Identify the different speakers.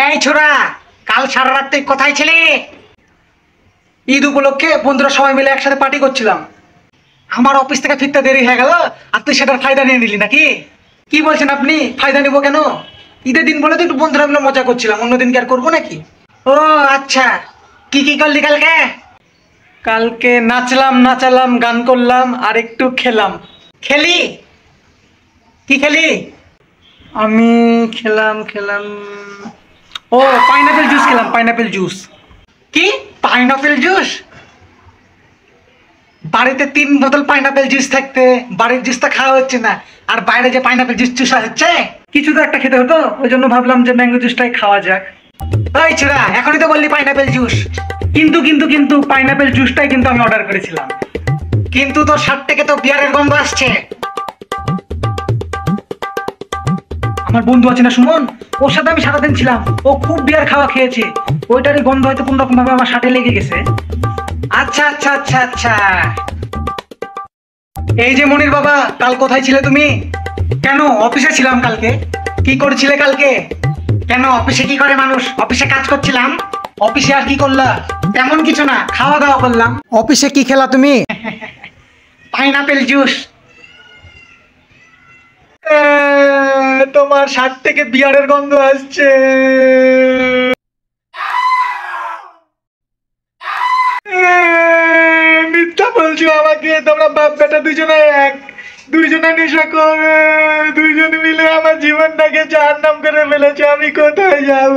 Speaker 1: এই ছোড়া, কাল সারা রাত তুই কোথায় ছিলি? ঈদ উপলক্ষে বন্ধুরা সবাই মিলে একসাথে পার্টি করছিলাম। আমার অফিস থেকে ফিরতে দেরি হয়ে গেল, আর তুই সেটার ফায়দা নিয়ে নিলি নাকি? কি বলছেন আপনি? ফায়দা নিবো কেন? ঈদের দিন বলে তো একটু বন্ধুরা মিলে মজা করছিলাম, অন্যদিন কি আর করবো নাকি? ও আচ্ছা, কি কি করলি কালকে? কালকে নাচলাম, নাচালাম, গান করলাম আর একটু খেলাম। খেলি? কি খেলি? আমি খেলাম ও পাইনাপেল জুস খেলাম, পাইনাপেল জুস। কি পাইনাপেল জুস? বাড়িতে 3 বোতল পাইনাপেল জুস থাকতে বাড়ির জুসটা খাওয়া হচ্ছে না, আর বাইরে যে পাইনাপেল জুস চুষা হচ্ছে। কিছু তো একটা খেতে হতো, ওই জন্য ভাবলাম যে ম্যাঙ্গো জুসটাই খাওয়া যাক। ওই ছোড়া, এখনই তো বললি পাইনাপেল জুস। কিন্তু পাইনাপেল জুসটাই কিন্তু আমি অর্ডার করেছিলাম। কিন্তু তোর শার্ট থেকে তো বিয়ারের গন্ধ আসছে। আমার বন্ধু আছে না সুমন, ওর সাথে আমি সারাদিন ছিলাম, ও খুব বিয়ার খাওয়া খেয়েছে, ওইটারই গন্ধ হয়তো কোন রকম ভাবে আমার শার্টে লেগে গেছে। আচ্ছা আচ্ছা আচ্ছা আচ্ছা। এই যে মনির বাবা, কাল কোথায় ছিলে তুমি? কেন? অফিসে ছিলাম কালকে। কি করছিলে কালকে? কেন, অফিসে কি করে মানুষ? অফিসে কাজ করছিলাম। অফিসে আর কি করলা? তেমন কিছু না, খাওয়া দাওয়া করলাম। অফিসে কি খেলা তুমি? Pineapple juice. তোমার শার্ট থেকে বিয়ারের গন্ধ আসছে। মিথ্যা বলছো আমাকে, তোমরা বাপ বেটা দুজনে এক, দুইজনে নেশা করে, দুইজন মিলে আমার জীবনটাকে জাহান্নাম করে ফেলেছে। আমি কোথায় যাব?